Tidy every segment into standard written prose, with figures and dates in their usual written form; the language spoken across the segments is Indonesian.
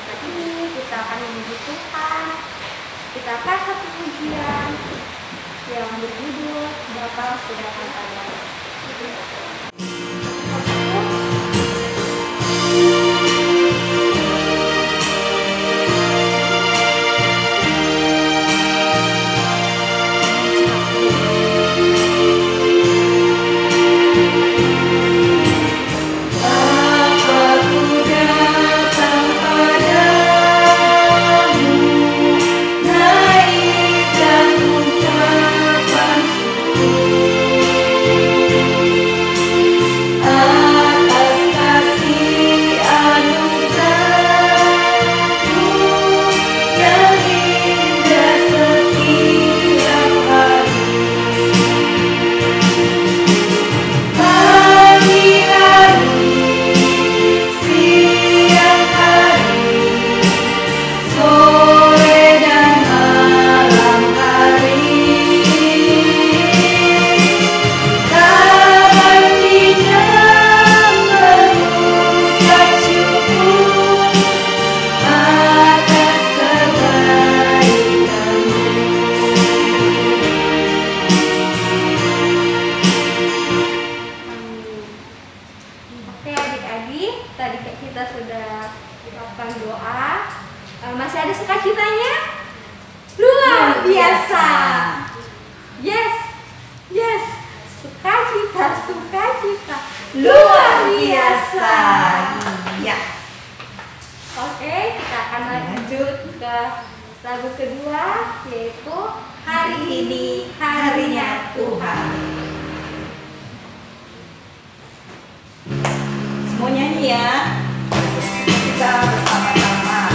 saat ini kita akan memuji Tuhan. Kita akan satu pujian yang berjudul Bapa Sudah Katakan. Masih ada sukacitanya? Luar biasa. Yes. Sukacita luar biasa. Iya. Oke, kita akan lanjut ke lagu kedua, yaitu Hari Ini Harinya Tuhan. Semua nyanyi ya. Kita bersama-sama.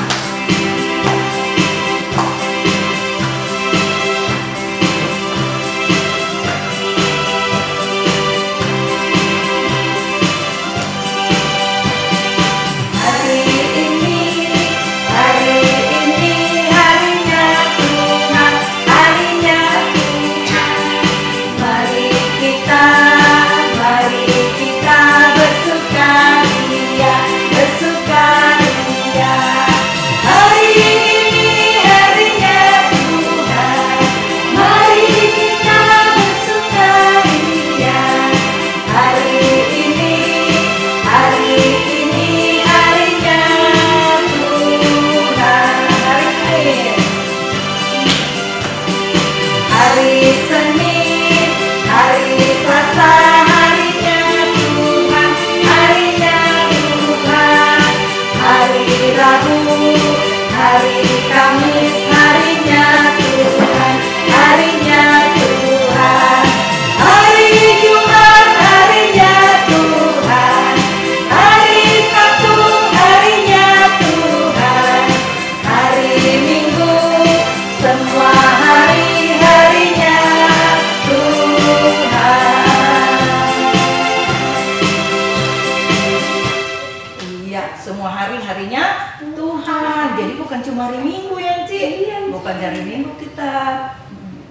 Semua hari-harinya Tuhan. Jadi bukan cuma hari Minggu ya, Ci. Bukan hari Minggu kita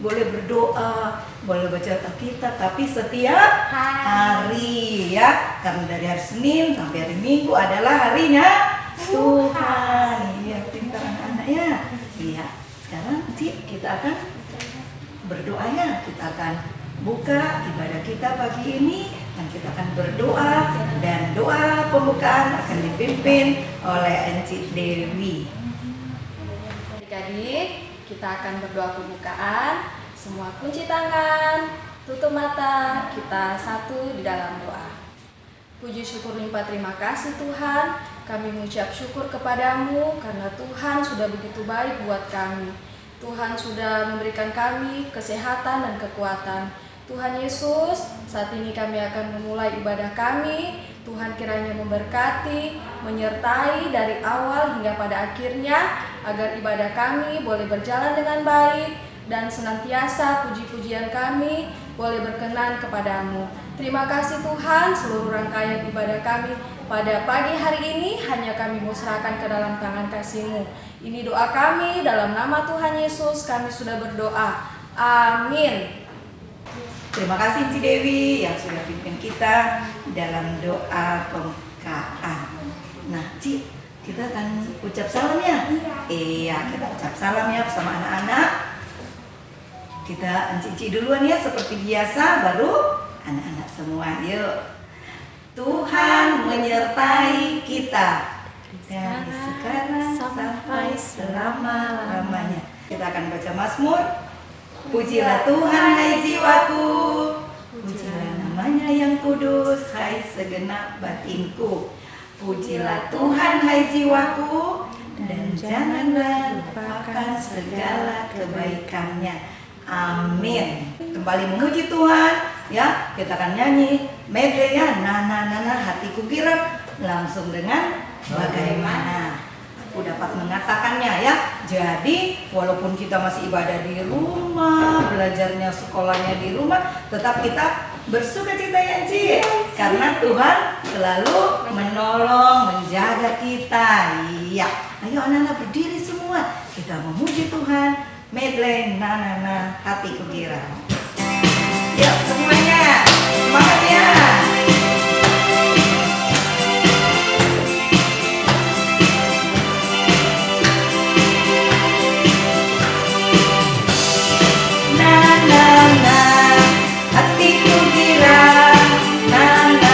boleh berdoa, boleh baca Alkitab, tapi setiap hari ya. Karena dari hari Senin sampai hari Minggu adalah harinya Tuhan. Iya, pintar anak-anak ya. Iya. Sekarang Ci, kita akan berdoa ya. Kita akan buka ibadah kita pagi ini. Dan kita akan berdoa, dan doa pembukaan akan dipimpin oleh Enci Dewi. Adik-adik, kita akan berdoa pembukaan. Semua kunci tangan, tutup mata, kita satu di dalam doa. Puji syukur limpah terima kasih Tuhan. Kami mengucap syukur kepadamu karena Tuhan sudah begitu baik buat kami. Tuhan sudah memberikan kami kesehatan dan kekuatan. Tuhan Yesus, saat ini kami akan memulai ibadah kami. Tuhan kiranya memberkati, menyertai dari awal hingga pada akhirnya, agar ibadah kami boleh berjalan dengan baik dan senantiasa puji-pujian kami boleh berkenan kepadamu. Terima kasih Tuhan, seluruh rangkaian ibadah kami pada pagi hari ini hanya kami mau serahkan ke dalam tangan kasih-Mu. Ini doa kami, dalam nama Tuhan Yesus kami sudah berdoa. Amin. Terima kasih Ci Dewi yang sudah pimpin kita dalam doa pembukaan. Nah Ci, kita akan ucap salam ya. Iya, kita ucap salam ya bersama anak-anak. Kita Cici duluan ya seperti biasa, baru anak-anak semua. Yuk. Tuhan menyertai kita dari sekarang sampai selama-lamanya. Kita akan baca Mazmur. Pujilah Tuhan hai jiwaku, pujilah namanya yang kudus hai segenap batinku. Pujilah Tuhan hai jiwaku, dan janganlah lupakan segala kebaikannya. Amin. Kembali memuji Tuhan ya. Kita akan nyanyi medley ya. Nana nana hatiku girang. Langsung dengan bagaimana aku dapat mengatakannya ya. Jadi walaupun kita masih ibadah di rumah, belajarnya sekolahnya di rumah, tetap kita bersuka cita ya Ci. Karena Tuhan selalu menolong, menjaga kita. Iya. Ayo anak-anak berdiri semua. Kita memuji Tuhan. Medley nana hatiku girang. Yuk semuanya, semangat ya. Nana hatiku girang, nana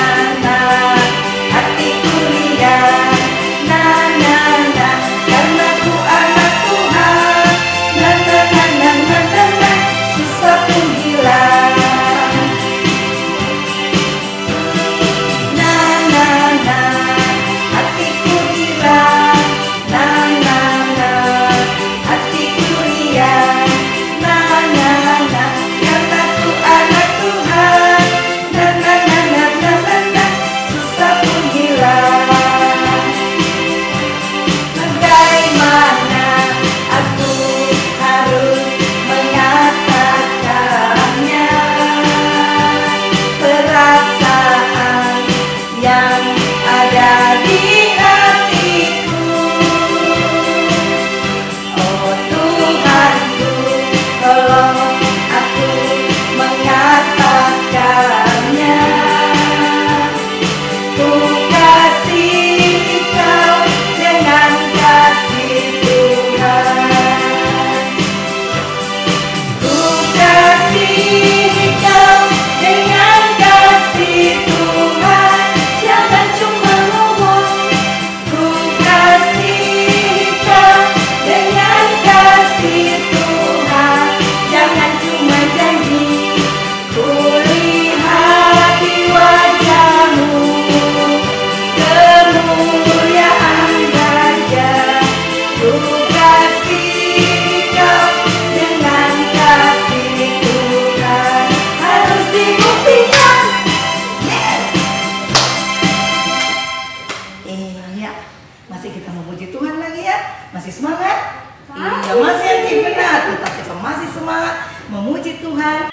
hatiku riang, nana karena ku anak Tuhan. Na susah pun hilang. Na hatiku girang. Na hatiku riang. Na karena ku anak Tuhan. Na susah pun hilang. Bagaimana aku harus mengatakannya, perasaan yang ada di hatiku. Oh Tuhanku, tolong aku mengatakannya. Ku kasih kau dengan kasih Tuhan. Ku kasih kau dengan kasih Tuhan. Jangan cuma ngomong. Ku kasih kau dengan kasih Tuhan. Jangan cuma janji. Ku lihat di wajahmu kemuliaan raja. Ku kasih kau dengan kasih Tuhan. Harus dibuktikan. Yes. Iya, masih kita memuji Tuhan lagi ya. Masih semangat? Iya, masih yang benar. Tetap kita masih semangat memuji Tuhan.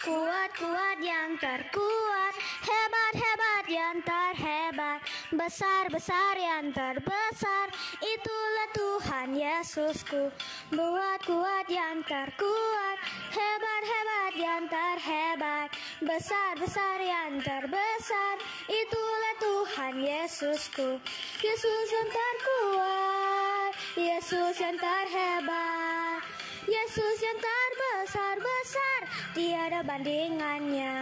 Kuat-kuat yang terkuat, hebat-hebat yang terhebat, besar-besar yang terbesar, itulah Tuhan Yesusku. Buat kuat yang terkuat, hebat-hebat yang terhebat, besar-besar yang terbesar, itulah Tuhan Yesusku. Yesus yang terkuat, Yesus yang terhebat, Yesus yang terbesar-besar, tiada bandingannya.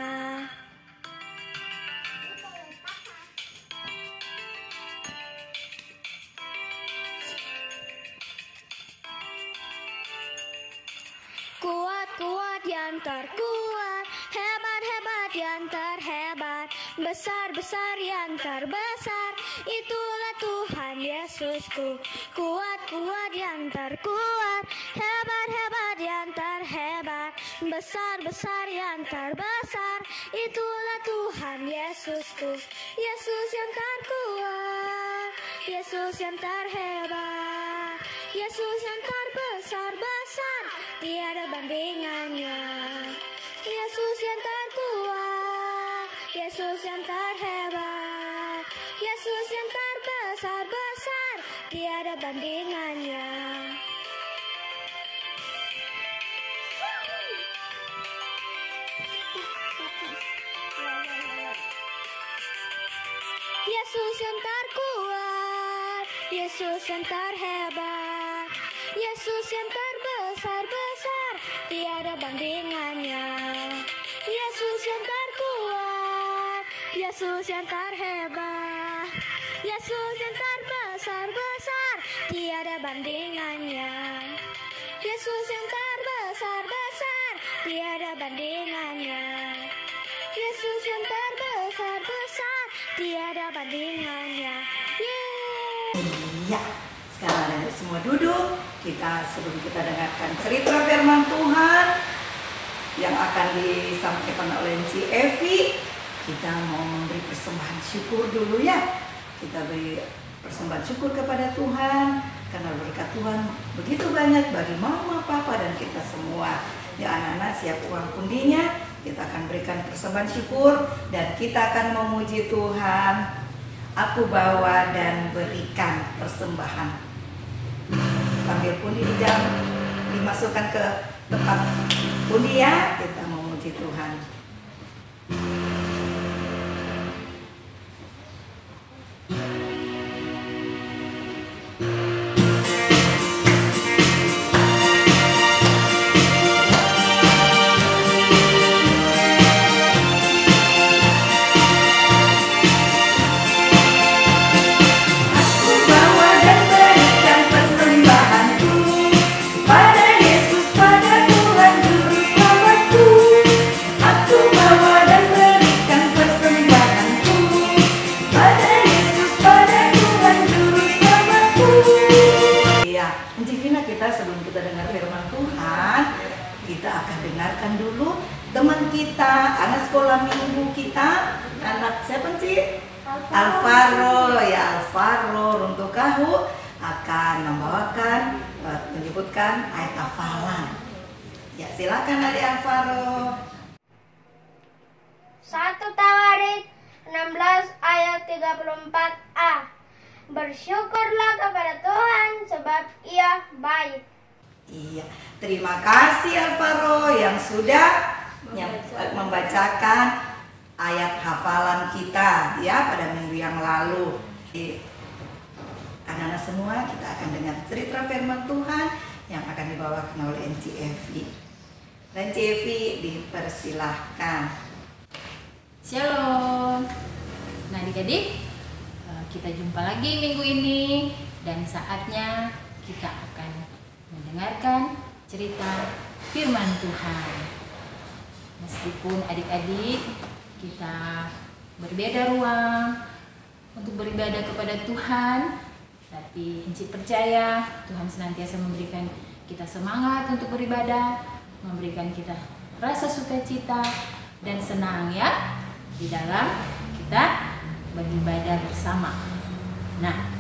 Kuat-kuat yang terkuat, hebat-hebat yang terhebat, besar-besar yang terbesar, itulah Tuhan Yesusku. Kuat-kuat yang terkuat, hebat-hebat yang terhebat, besar-besar yang terbesar, itulah Tuhan Yesusku. Yesus yang terkuat, Yesus yang terhebat, Yesus yang terbesar-besar, tiada bandingannya. Yesus yang terkuat, Yesus yang terhebat, Yesus yang terbesar-besar, tiada bandingannya. Yesus yang terhebat, Yesus yang terbesar-besar, tiada bandingannya. Yesus yang terkuat, Yesus yang terhebat, Yesus yang terbesar-besar, tiada bandingannya. Yesus yang terbesar-besar, tiada bandingannya. Yesus yang terbesar-besar, tiada bandingannya. Iya, sekarang adik semua duduk. Sebelum kita dengarkan cerita firman Tuhan yang akan disampaikan oleh Ci Evi, kita mau memberi persembahan syukur dulu ya. Kita beri persembahan syukur kepada Tuhan karena berkat Tuhan begitu banyak bagi mama, papa, dan kita semua. Ya, anak-anak siap uang pundinya. Kita akan berikan persembahan syukur dan kita akan memuji Tuhan. Aku bawa dan berikan persembahan. Sambil pundi dimasukkan ke tempat pundi ya, kita memuji Tuhan. Sebelum kita dengar firman Tuhan, kita akan dengarkan dulu teman kita, anak sekolah minggu kita, anak siapa sih? Alvaro. Ya, Alvaro Runtukahu akan membawakan, menyebutkan ayat hafalan. Ya, silakan adik Alvaro. 1 Tawarik 16 ayat 34a. Bersyukurlah kepada Tuhan sebab Ia baik. Iya, terima kasih Alvaro yang sudah membacakan ayat hafalan kita ya pada minggu yang lalu. Anak-anak semua, kita akan dengar cerita firman Tuhan yang akan dibawakan oleh Ci Evi. Dan Ci Evi dipersilahkan. Shalom. Nah, adik-adik, kita jumpa lagi minggu ini dan saatnya kita akan mendengarkan cerita firman Tuhan. Meskipun adik-adik kita berbeda ruang untuk beribadah kepada Tuhan, tapi Enci percaya Tuhan senantiasa memberikan kita semangat untuk beribadah, memberikan kita rasa sukacita dan senang ya di dalam kita beribadah bersama. Nah,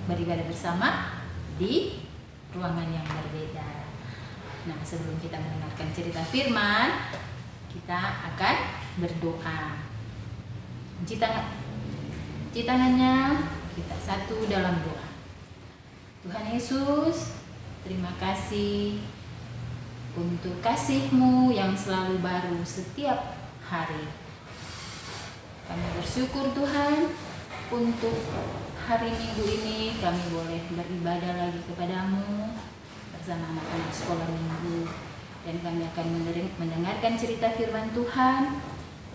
beribadah bersama di ruangan yang berbeda. Nah, sebelum kita mendengarkan cerita firman, kita akan berdoa. Cuci tangannya, kita satu dalam doa. Tuhan Yesus, terima kasih untuk kasih-Mu yang selalu baru setiap hari. Kami bersyukur Tuhan untuk hari Minggu ini kami boleh beribadah lagi kepadamu bersama anak-anak sekolah minggu. Dan kami akan mendengarkan cerita firman Tuhan.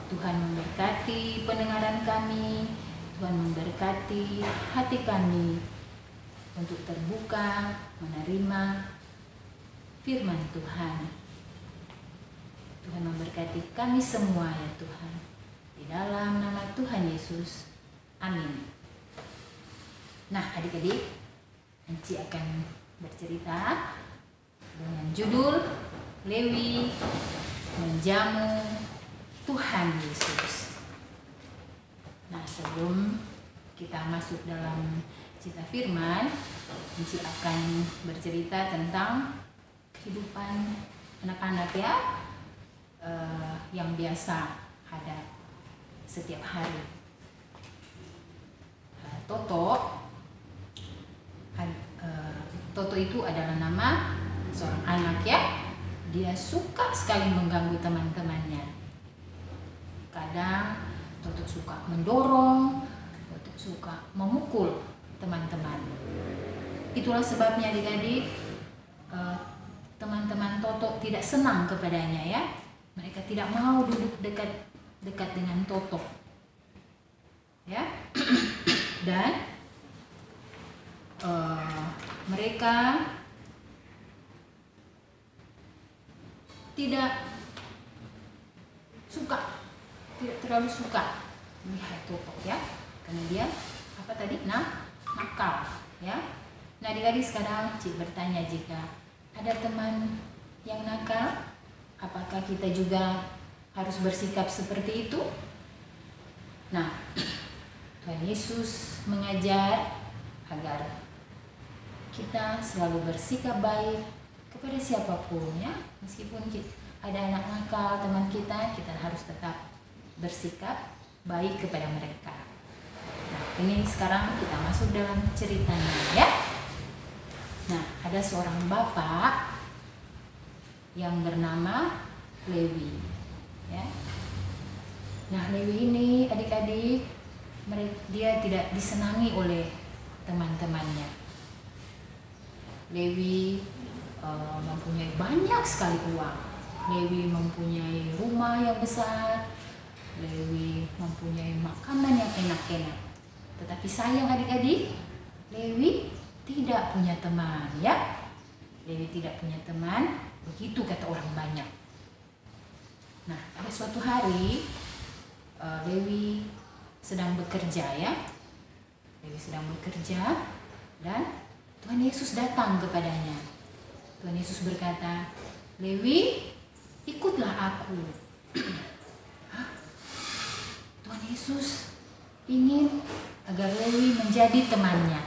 Tuhan memberkati pendengaran kami, Tuhan memberkati hati kami untuk terbuka menerima firman Tuhan. Tuhan memberkati kami semua ya Tuhan. Di dalam nama Tuhan Yesus. Amin. Nah, adik-adik, Enci akan bercerita dengan judul Lewi menjamu Tuhan Yesus. Nah, sebelum kita masuk dalam cerita firman, Enci akan bercerita tentang kehidupan anak-anak ya, yang biasa ada setiap hari. Toto itu adalah nama seorang anak ya. Dia suka sekali mengganggu teman-temannya. Kadang Toto suka mendorong, Toto suka memukul teman-teman. Itulah sebabnya adik-adik, teman-teman Toto tidak senang kepadanya ya. Mereka tidak mau duduk dekat dengan Toto. Ya. Dan mereka tidak terlalu suka melihat Toto ya. Karena dia apa tadi? Nakal ya. Nah, adik-adik sekarang Cik bertanya, jika ada teman yang nakal, apakah kita juga harus bersikap seperti itu? Nah, Tuhan Yesus mengajar agar kita selalu bersikap baik kepada siapapun ya. Meskipun ada anak nakal teman kita harus tetap bersikap baik kepada mereka. Nah, ini sekarang kita masuk dalam ceritanya ya. Nah, ada seorang bapak yang bernama Lewi ya. Nah, Lewi ini adik-adik, dia tidak disenangi oleh teman-temannya. Lewi mempunyai banyak sekali uang. Lewi mempunyai rumah yang besar. Lewi mempunyai makanan yang enak-enak. Tetapi sayang adik-adik, Lewi tidak punya teman ya. Lewi tidak punya teman, begitu kata orang banyak. Nah, pada suatu hari Lewi sedang bekerja ya. Lewi sedang bekerja dan Tuhan Yesus datang kepadanya. Tuhan Yesus berkata, "Lewi, ikutlah aku." Tuhan Yesus ingin agar Lewi menjadi temannya.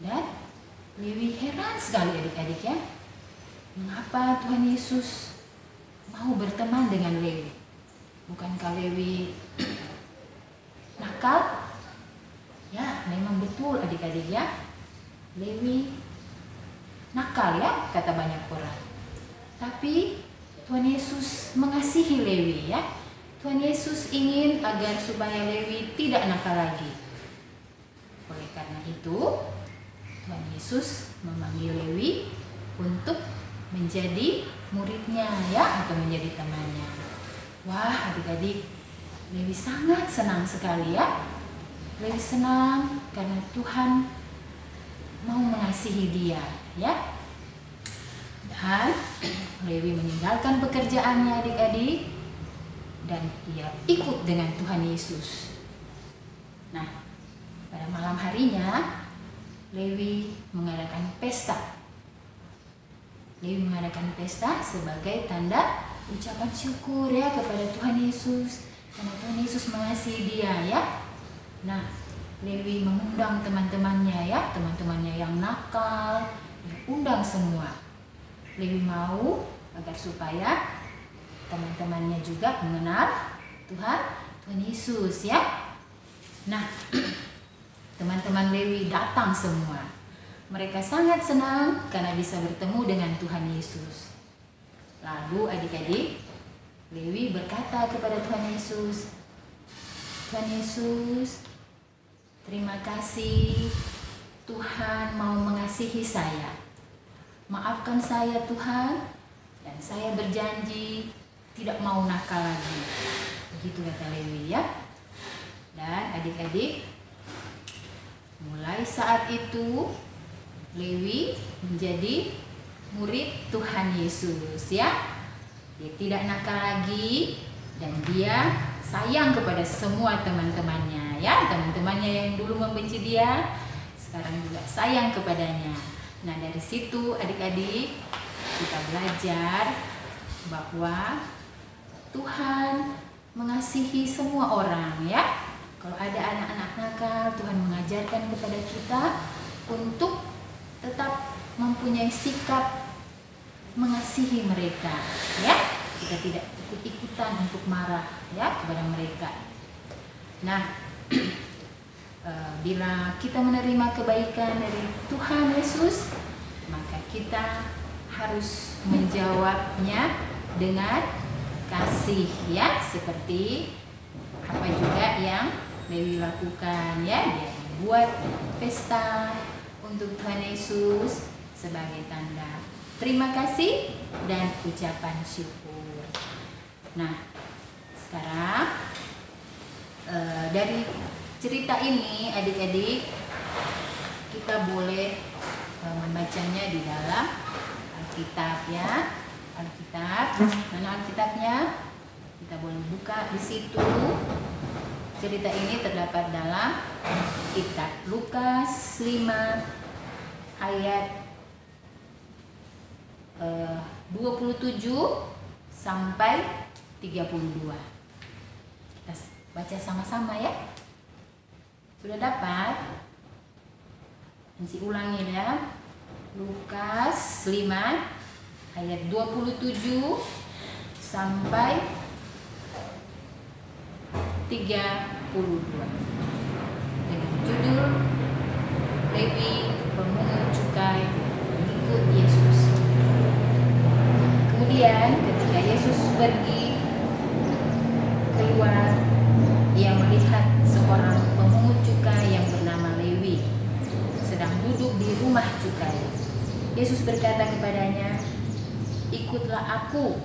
Dan Lewi heran sekali adik-adik ya. Mengapa Tuhan Yesus mau berteman dengan Lewi? Bukankah Lewi nakal? Ya, memang betul adik-adik ya. Lewi nakal ya, kata banyak orang. Tapi Tuhan Yesus mengasihi Lewi ya. Tuhan Yesus ingin agar supaya Lewi tidak nakal lagi. Oleh karena itu, Tuhan Yesus memanggil Lewi untuk menjadi muridnya ya, atau menjadi temannya. Wah, adik-adik, Lewi sangat senang sekali ya. Lewi senang karena Tuhan mau mengasihi dia ya. Dan Lewi meninggalkan pekerjaannya adik-adik dan ia ikut dengan Tuhan Yesus. Nah, pada malam harinya Lewi mengadakan pesta. Lewi mengadakan pesta sebagai tanda ucapan syukur ya kepada Tuhan Yesus, karena Tuhan Yesus mengasihi dia ya. Nah, Lewi mengundang teman-temannya ya, teman-temannya yang nakal, undang semua. Lewi mau agar supaya teman-temannya juga mengenal Tuhan Yesus ya. Nah, teman-teman Lewi datang semua. Mereka sangat senang karena bisa bertemu dengan Tuhan Yesus. Lalu adik-adik, Lewi berkata kepada Tuhan Yesus, "Tuhan Yesus, terima kasih Tuhan mau mengasihi saya. Maafkan saya Tuhan, dan saya berjanji tidak mau nakal lagi." Begitu kata Lewi ya. Dan adik-adik, mulai saat itu Lewi menjadi murid Tuhan Yesus ya. Dia tidak nakal lagi dan dia sayang kepada semua teman-temannya ya. Teman-temannya yang dulu membenci dia sekarang juga sayang kepadanya. Nah, dari situ adik-adik kita belajar bahwa Tuhan mengasihi semua orang ya. Kalau ada anak-anak nakal, Tuhan mengajarkan kepada kita untuk tetap mempunyai sikap mengasihi mereka ya. Kita tidak ikut-ikutan untuk marah ya kepada mereka. Nah, bila kita menerima kebaikan dari Tuhan Yesus, maka kita harus menjawabnya dengan kasih ya, seperti apa juga yang Lewi lakukan ya, dia membuat pesta untuk Tuhan Yesus sebagai tanda terima kasih dan ucapan syukur. Nah, sekarang dari cerita ini adik-adik kita boleh membacanya di dalam Alkitab ya. Alkitab, mana Alkitabnya? Kita boleh buka di situ. Cerita ini terdapat dalam kitab Lukas 5 ayat 27 sampai 32. Kita baca sama-sama ya. Sudah dapat? Nanti ulangi ya. Lukas 5 ayat 27 sampai 32 dengan judul Lewi pemungut cukai mengikut Yesus. Kemudian ketika Yesus pergi keluar, ia melihat seorang pemungut cukai yang bernama Lewi sedang duduk di rumah cukai. Yesus berkata kepadanya, "Ikutlah aku."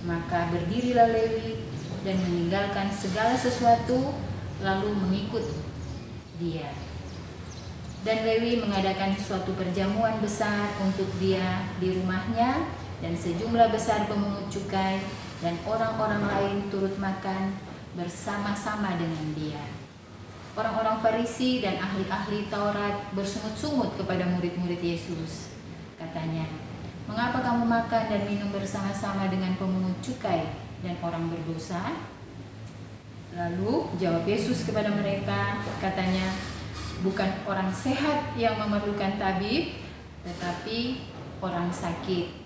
Maka berdirilah Lewi dan meninggalkan segala sesuatu lalu mengikut dia. Dan Lewi mengadakan suatu perjamuan besar untuk dia di rumahnya, dan sejumlah besar pemungut cukai dan orang-orang lain turut makan bersama-sama dengan dia. Orang-orang Farisi dan ahli-ahli Taurat bersungut-sungut kepada murid-murid Yesus. Katanya, "Mengapa kamu makan dan minum bersama-sama dengan pemungut cukai dan orang berdosa?" Lalu jawab Yesus kepada mereka, katanya, "Bukan orang sehat yang memerlukan tabib, tetapi orang sakit.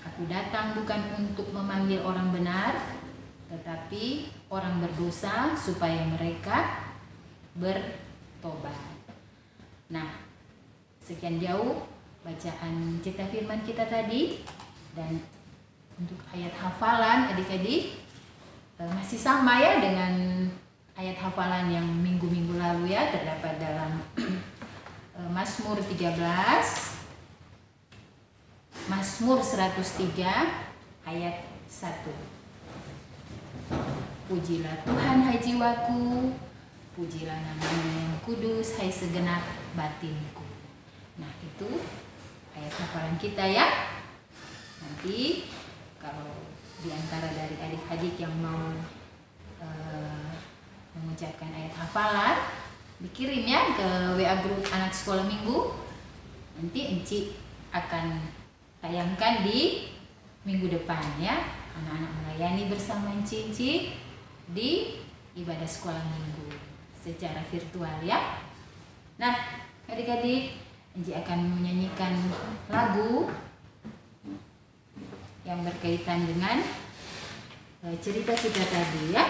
Aku datang bukan untuk memanggil orang benar, tetapi orang berdosa supaya mereka bertobat." Nah, sekian jauh bacaan cerita firman kita tadi. Dan untuk ayat hafalan adik-adik masih sama ya dengan ayat hafalan yang minggu-minggu lalu ya, terdapat dalam Mazmur 13, Mazmur 103 ayat 1. "Pujilah Tuhan hai jiwaku, pujilah namanya yang kudus hai segenap batinku." Nah, itu ayat hafalan kita ya. Nanti kalau di antara dari adik-adik yang mau mengucapkan ayat hafalan, dikirim ya ke WA grup anak sekolah minggu. Nanti Enci akan tayangkan di minggu depan ya. Anak-anak melayani bersama Enci di ibadah sekolah minggu secara virtual ya. Nah, adik-adik, Enci akan menyanyikan lagu yang berkaitan dengan cerita kita tadi ya.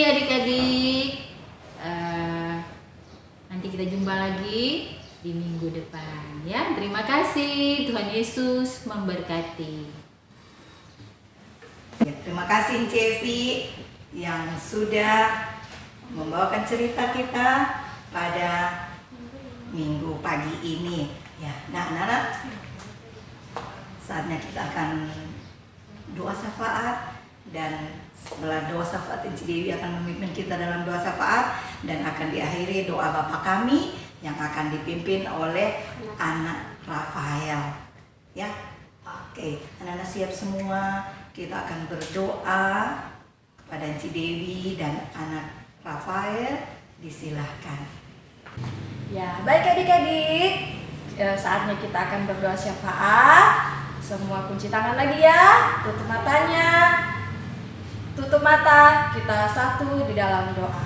adik-adik. Nanti kita jumpa lagi di minggu depan ya. Terima kasih. Tuhan Yesus memberkati. Ya, terima kasih Cevi yang sudah membawakan cerita kita pada minggu pagi ini. Ya, nah anak-anak, saatnya kita akan doa syafaat, dan setelah doa syafaat Enci Dewi akan memimpin kita dalam doa syafaat dan akan diakhiri doa Bapa kami yang akan dipimpin oleh anak Rafael. Ya, oke, anak-anak siap semua. Kita akan berdoa kepada Enci Dewi dan anak Rafael. Disilahkan. Ya, baik adik-adik. Saatnya kita akan berdoa syafaat. Semua kunci tangan lagi ya. Tutup matanya. Tutup mata. Kita satu di dalam doa.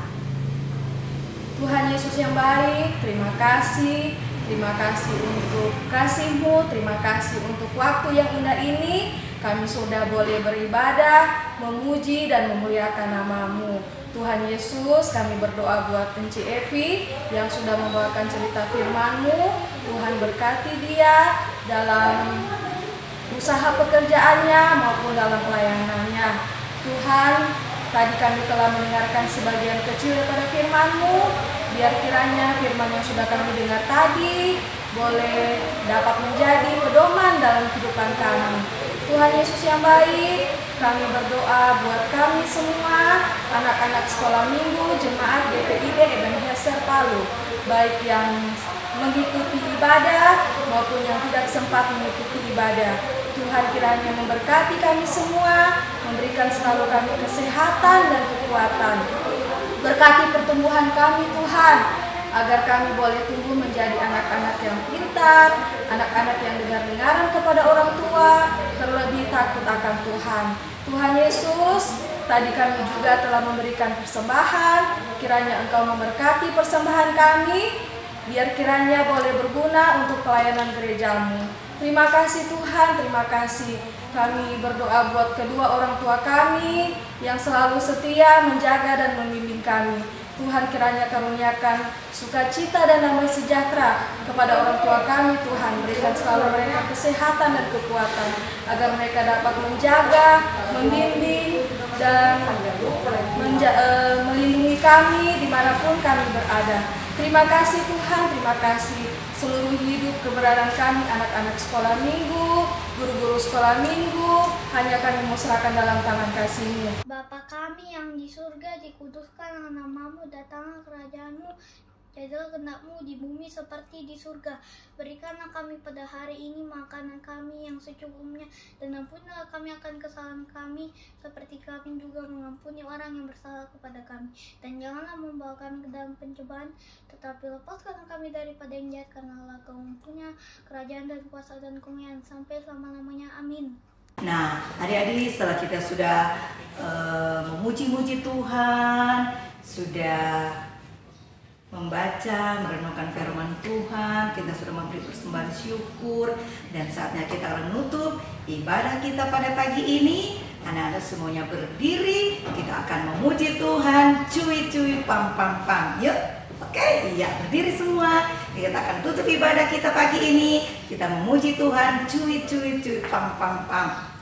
Tuhan Yesus yang baik, terima kasih. Terima kasih untuk kasih-Mu. Terima kasih untuk waktu yang indah ini. Kami sudah boleh beribadah, memuji dan memuliakan nama-Mu. Tuhan Yesus, kami berdoa buat Enci Evi yang sudah membawakan cerita firman-Mu. Tuhan berkati dia dalam usaha pekerjaannya maupun dalam pelayanannya. Tuhan, tadi kami telah mendengarkan sebagian kecil daripada firman-Mu. Biar kiranya firman yang sudah kami dengar tadi boleh dapat menjadi pedoman dalam kehidupan kami. Tuhan Yesus yang baik, kami berdoa buat kami semua, anak-anak sekolah minggu, jemaat GPID Ebenezer Palu, baik yang mengikuti ibadah maupun yang tidak sempat mengikuti ibadah. Tuhan kiranya memberkati kami semua, memberikan selalu kami kesehatan dan kekuatan. Berkati pertumbuhan kami Tuhan, agar kami boleh tumbuh menjadi anak-anak yang pintar, anak-anak yang dengar-dengaran kepada orang tua, terlebih takut akan Tuhan. Tuhan Yesus, tadi kami juga telah memberikan persembahan, kiranya Engkau memberkati persembahan kami, biar kiranya boleh berguna untuk pelayanan gereja-Mu. Terima kasih Tuhan, terima kasih. Kami berdoa buat kedua orang tua kami yang selalu setia menjaga dan membimbing kami. Tuhan kiranya karuniakan sukacita dan damai sejahtera kepada orang tua kami. Tuhan berikan selalu mereka kesehatan dan kekuatan agar mereka dapat menjaga, membimbing dan melindungi kami dimanapun kami berada. Terima kasih Tuhan, terima kasih seluruh hidup keberadaan kami anak-anak sekolah minggu, guru-guru sekolah minggu, hanya kami mau serahkan dalam tangan kasih-Mu. Bapa kami yang di surga, dikuduskan nama-Mu, datanglah kerajaan-Mu, jadilah kehendak-Mu di bumi seperti di surga. Berikanlah kami pada hari ini makanan kami yang secukupnya, dan ampunilah kami akan kesalahan kami, seperti kami juga mengampuni orang yang bersalah kepada kami. Dan janganlah membawa kami ke dalam pencobaan, tetapi lepaskan kami daripada yang jahat, karena Allah Kau mempunyai kerajaan dan kuasa dan kemuliaan sampai selama-lamanya. Amin. Nah, adik-adik, setelah kita sudah memuji-muji Tuhan, sudah membaca, merenungkan firman Tuhan, kita sudah memberi persembahan syukur, dan saatnya kita menutup ibadah kita pada pagi ini. Anak-anak semuanya berdiri, kita akan memuji Tuhan, cuy-cuy, pam-pam-pam. Yuk, oke, iya, berdiri semua. Kita akan tutup ibadah kita pagi ini. Kita memuji Tuhan, cuy-cuy, pam-pam-pam.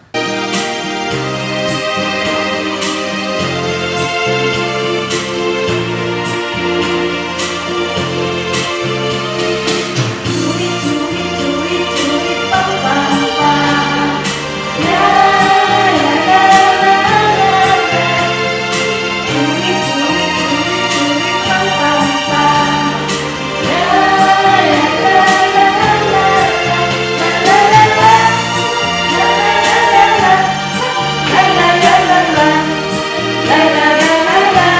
La la la la la, la la la la la.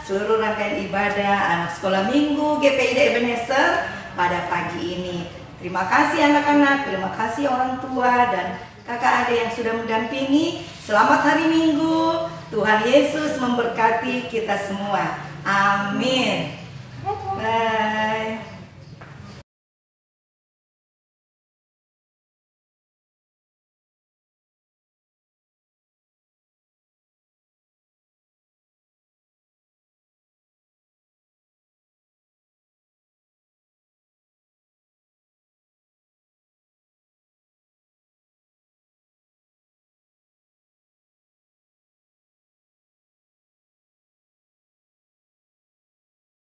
seluruh rangkaian ibadah anak sekolah minggu GPID Ebenezer pada pagi ini. Terima kasih anak-anak, terima kasih orang tua dan kakak adik yang sudah mendampingi. Selamat hari Minggu. Tuhan Yesus memberkati kita semua. Amin.